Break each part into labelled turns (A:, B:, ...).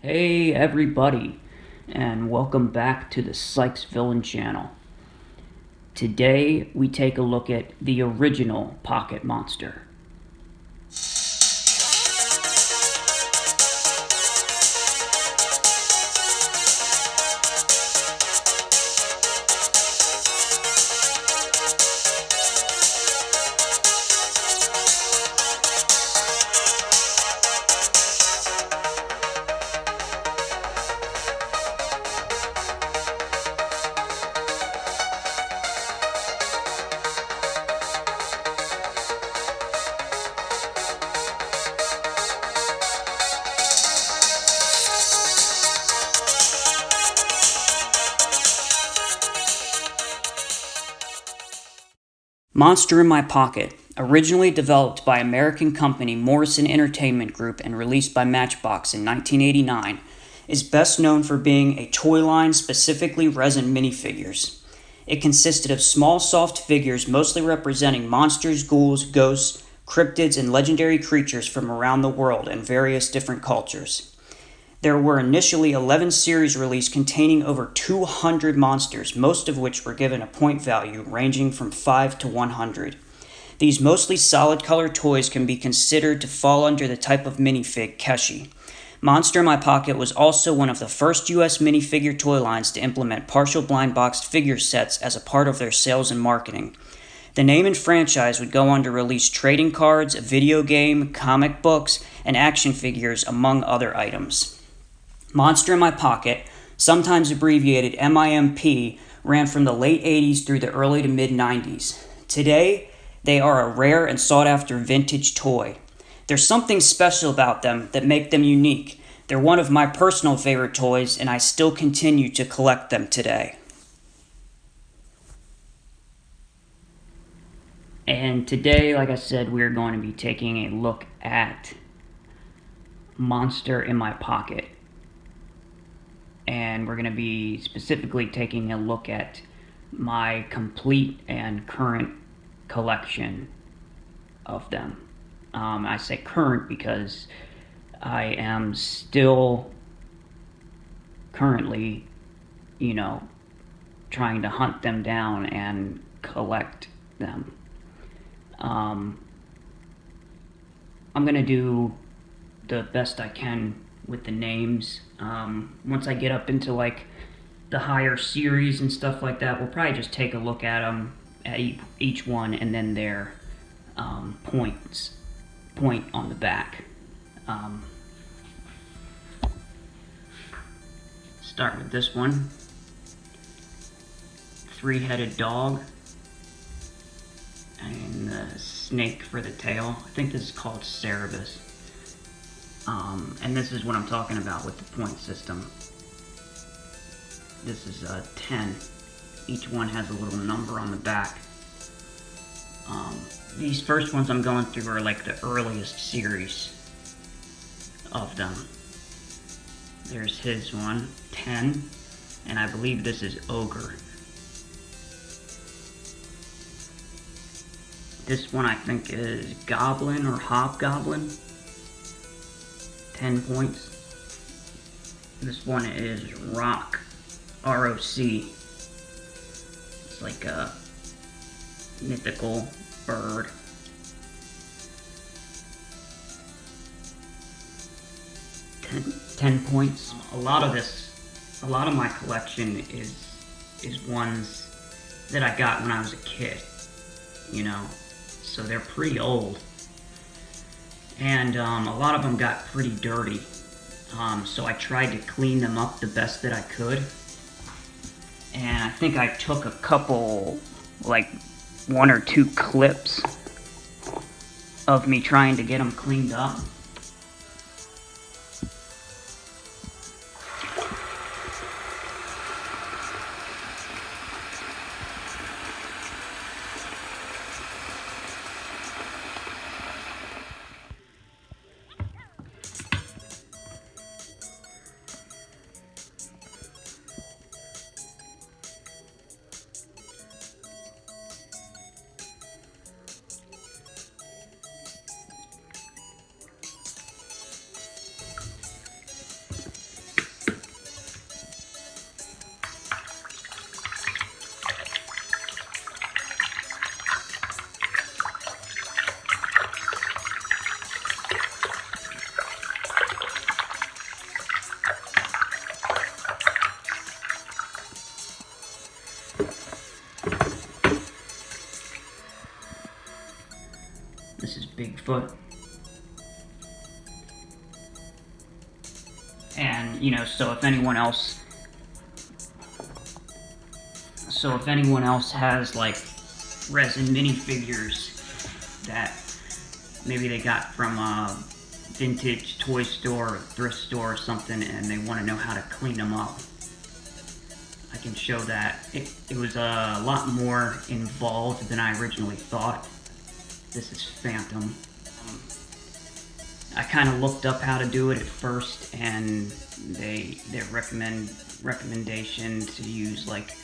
A: Hey everybody, and welcome back to the Sykesvillain channel. Today we take a look at the original pocket monster. Monster in My Pocket, originally developed by American company Morrison Entertainment Group and released by Matchbox in 1989, is best known for being a toy line, specifically resin minifigures. It consisted of small, soft figures mostly representing monsters, ghouls, ghosts, cryptids, and legendary creatures from around the world and various different cultures. There were initially 11 series released containing over 200 monsters, most of which were given a point value ranging from 5 to 100. These mostly solid color toys can be considered to fall under the type of minifig Keshi. Monster in My Pocket was also one of the first US minifigure toy lines to implement partial blind boxed figure sets as a part of their sales and marketing. The name and franchise would go on to release trading cards, a video game, comic books, and action figures, among other items. Monster in My Pocket, sometimes abbreviated MIMP, ran from the late 80s through the early to mid 90s. Today, they are a rare and sought-after vintage toy. There's something special about them that make them unique. They're one of my personal favorite toys, and I still continue to collect them today. And today, like I said, we're going to be taking a look at Monster in My Pocket. And we're going to be specifically taking a look at my complete and current collection of them. I say current because I am still currently, trying to hunt them down and collect them. I'm going to do the best I can with the names. Once I get up into like the higher series and stuff like that, we'll probably just take a look at them at each one and then their point on the back. Start with this one. Three-headed dog and the snake for the tail. I think this is called Cerebus. And this is what I'm talking about with the point system. This is 10. Each one has a little number on the back. These first ones I'm going through are like the earliest series of them. There's his one, 10, and I believe this is Ogre. This one I think is Goblin or Hobgoblin. 10 points. This one is Rock, R-O-C. It's like a mythical bird. 10 points. A lot of my collection is ones that I got when I was a kid, so they're pretty old. And a lot of them got pretty dirty, so I tried to clean them up the best that I could. And I think I took a couple, like 1 or 2 clips of me trying to get them cleaned up. Bigfoot. And, you know, so if anyone else has, like, resin minifigures that maybe they got from a vintage toy store or thrift store or something, and they want to know how to clean them up, I can show that. It was a lot more involved than I originally thought. This is Phantom. I kind of looked up how to do it at first, and their recommendation to use like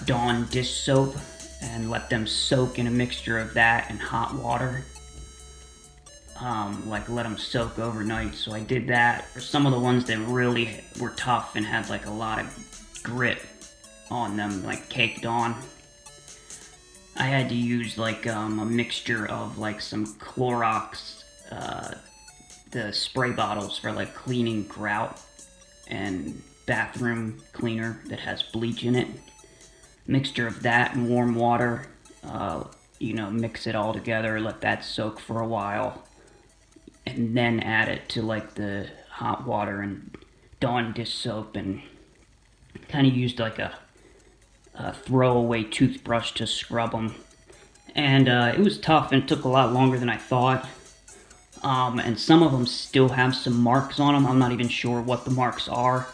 A: Dawn dish soap and let them soak in a mixture of that and hot water. Like let them soak overnight. So I did that for some of the ones that really were tough and had like a lot of grit on them, like caked on. I had to use like a mixture of like some Clorox, the spray bottles for like cleaning grout and bathroom cleaner that has bleach in it. Mixture of that and warm water, you know, mix it all together, let that soak for a while, and then add it to like the hot water and Dawn dish soap, and kind of used like a throwaway toothbrush to scrub them. And it was tough, and it took a lot longer than I thought. And some of them still have some marks on them. I'm not even sure what the marks are.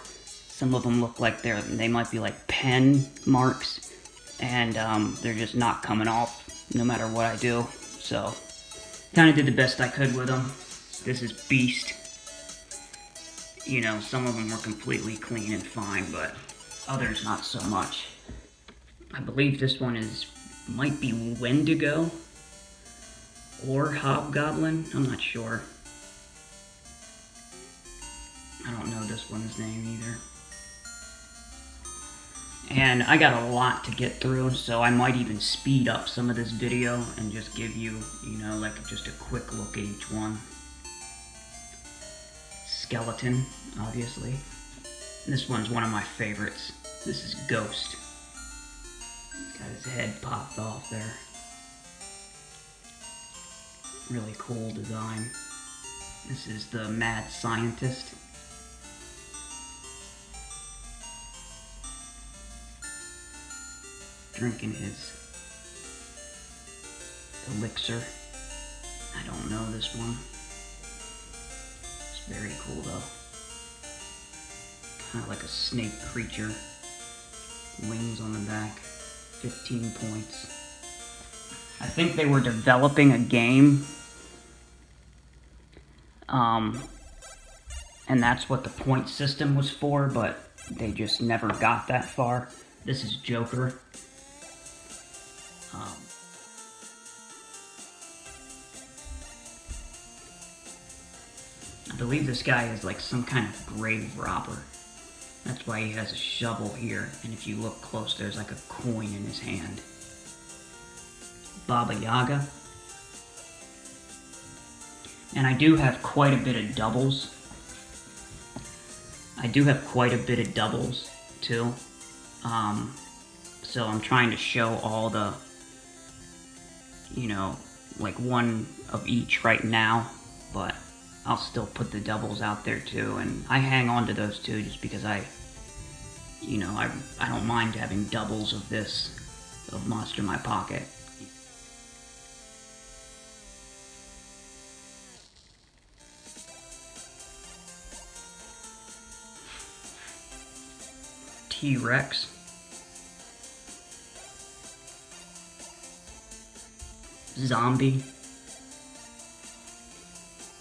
A: Some of them look like they might be like pen marks, and they're just not coming off no matter what I do. So, kind of did the best I could with them. This is Beast. You know, some of them were completely clean and fine, but others not so much. I believe this one might be Wendigo or Hobgoblin. I'm not sure. I don't know this one's name either. And I got a lot to get through, so I might even speed up some of this video and just give you, you know, like just a quick look at each one. Skeleton, obviously. This one's one of my favorites. This is Ghost. He's got his head popped off there. Really cool design. This is the Mad Scientist. Drinking his elixir. I don't know this one. It's very cool though. Kind of like a snake creature. Wings on the back. 15 points. I think they were developing a game. And that's what the point system was for, but they just never got that far. This is Joker. I believe this guy is like some kind of grave robber. That's why he has a shovel here, and if you look close, there's like a coin in his hand. Baba Yaga. And I do have quite a bit of doubles. Too. So I'm trying to show all the, you know, like one of each right now, but I'll still put the doubles out there too, and I hang on to those too just because I don't mind having doubles of this, of Monster in my pocket. T-Rex. Zombie.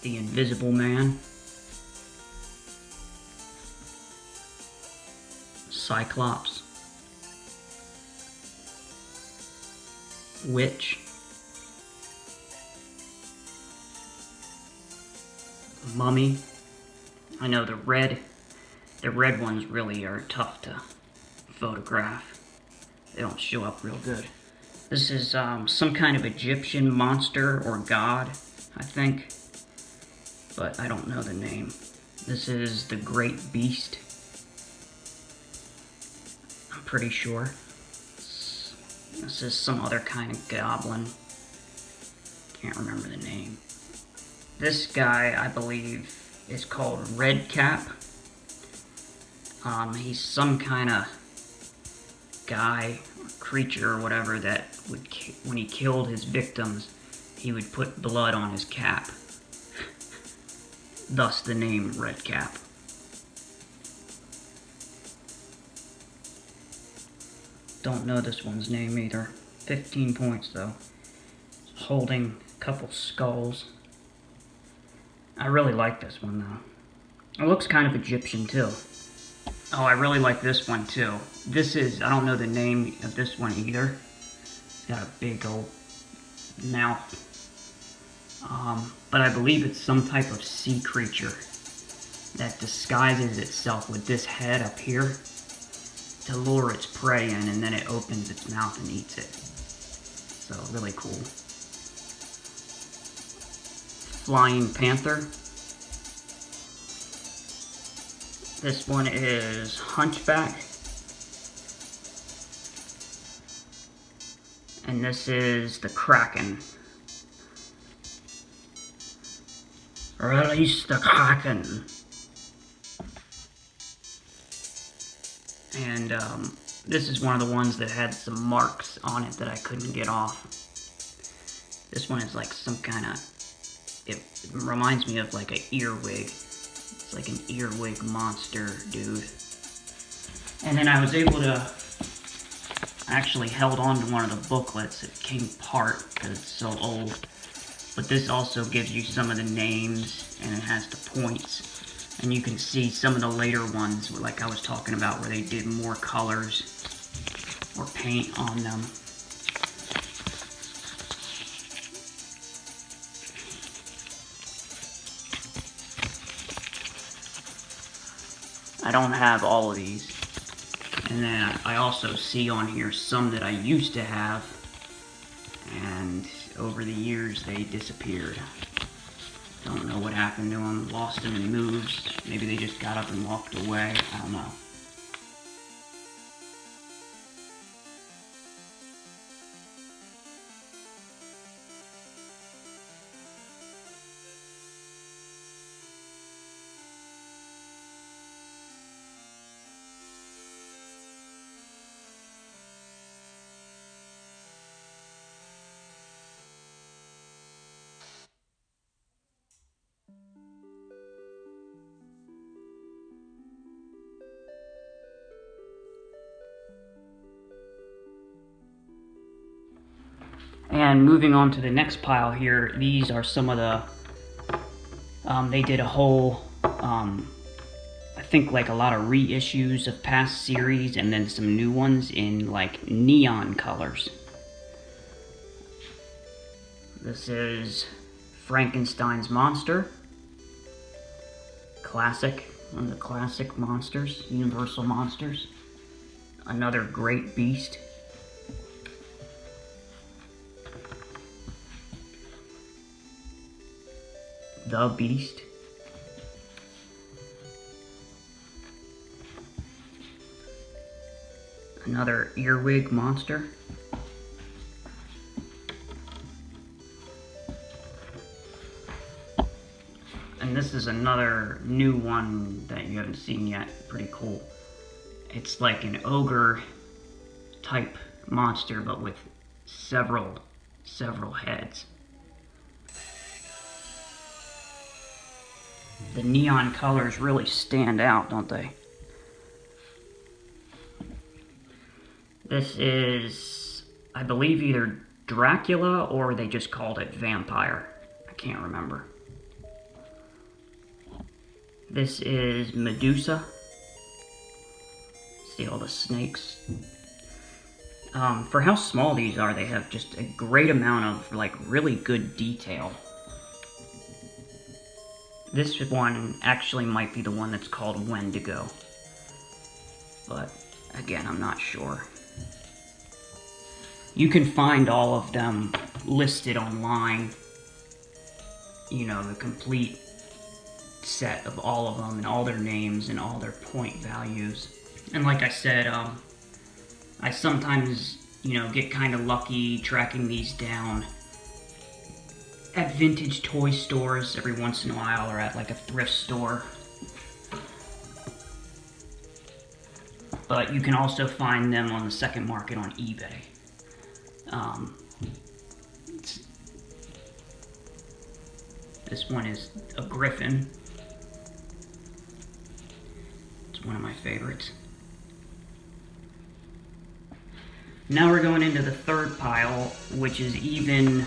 A: The Invisible Man. Cyclops. Witch. Mummy. I know the red ones really are tough to photograph. They don't show up real good. This is some kind of Egyptian monster or god, I think, but I don't know the name. This is the Great Beast. I'm pretty sure. This is some other kind of goblin. Can't remember the name. This guy, I believe, is called Red Cap. He's some kind of guy, or creature, or whatever that would, when he killed his victims, he would put blood on his cap. Thus the name Red Cap. Don't know this one's name either. 15 points though. Holding a couple skulls. I really like this one though. It looks kind of Egyptian too. Oh, I really like this one too. This is, I don't know the name of this one either. It's got a big old mouth. But I believe it's some type of sea creature that disguises itself with this head up here to lure its prey in, and then it opens its mouth and eats it. So, really cool. Flying Panther. This one is Hunchback. And this is the Kraken. Release the Kraken. And this is one of the ones that had some marks on it that I couldn't get off. This one is like some kind of, it reminds me of like an earwig. It's like an earwig monster, dude. And then I was able to, I actually held on to one of the booklets. It came apart because it's so old. But this also gives you some of the names, and it has the points. And you can see some of the later ones, like I was talking about, where they did more colors or paint on them. I don't have all of these. And then I also see on here some that I used to have, and over the years they disappeared. Don't know what happened to them, lost them in moves. Maybe they just got up and walked away, I don't know. And moving on to the next pile here, these are some of the, they did a whole, I think like a lot of reissues of past series and then some new ones in like neon colors. This is Frankenstein's monster. Classic, one of the classic monsters, Universal monsters. Another great beast. The Beast. Another earwig monster. And this is another new one that you haven't seen yet. Pretty cool. It's like an ogre type monster, but with several heads. The neon colors really stand out, don't they? This is, I believe, either Dracula or they just called it Vampire. I can't remember. This is Medusa. See all the snakes. For how small these are, they have just a great amount of like really good detail. This one actually might be the one that's called Wendigo. But again, I'm not sure. You can find all of them listed online. You know, the complete set of all of them and all their names and all their point values. And like I said, I sometimes, you know, get kind of lucky tracking these down. at vintage toy stores every once in a while, or at like a thrift store. But you can also find them on the second market on eBay. This one is a Griffin. It's one of my favorites. Now we're going into the third pile, which is even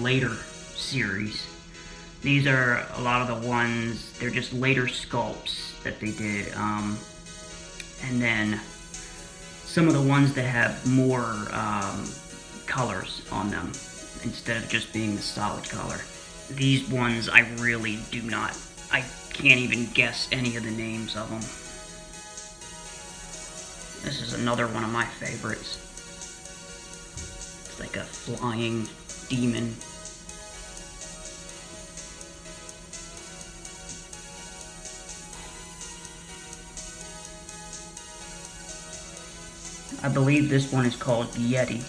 A: later series. These are a lot of the ones, they're just later sculpts that they did. And then some of the ones that have more colors on them, instead of just being the solid color. These ones I really do not, I can't even guess any of the names of them. This is another one of my favorites. It's like a flying demon. I believe this one is called Yeti.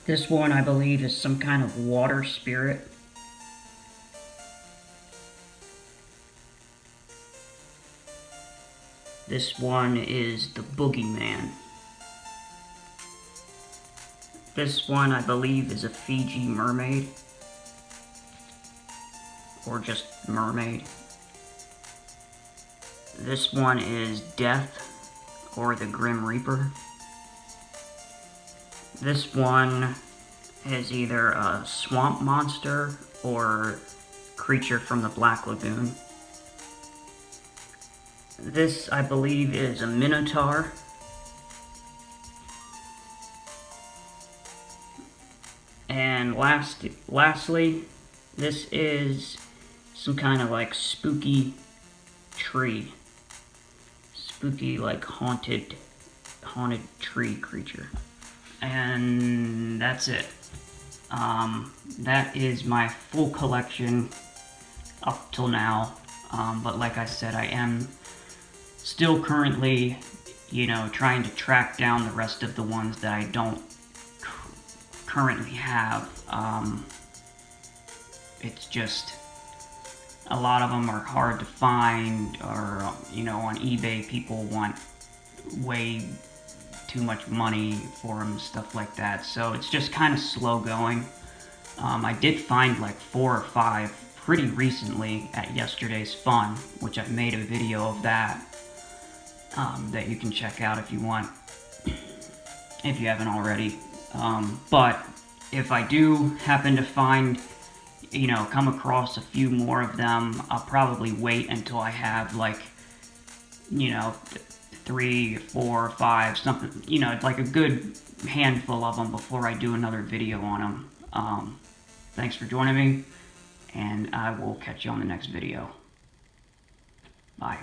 A: This one, I believe, is some kind of water spirit. This one is the Boogeyman. This one, I believe, is a Fiji mermaid. Or just mermaid. This one is Death, or the Grim Reaper. This one is either a swamp monster or creature from the Black Lagoon. This, I believe, is a Minotaur. And lastly, this is some kind of like spooky tree. Spooky, like haunted tree creature. And that's it. That is my full collection up till now. But like I said, I am still currently, trying to track down the rest of the ones that I don't currently have. It's just, a lot of them are hard to find, or, on eBay people want way too much money for them, stuff like that. So it's just kind of slow going. I did find like 4 or 5 pretty recently at yesterday's fun, which I've made a video of that, that you can check out if you want, if you haven't already. But if I do happen to find, come across a few more of them. I'll probably wait until I have like, 3, 4, 5, something, like a good handful of them before I do another video on them. Thanks for joining me, and I will catch you on the next video. Bye.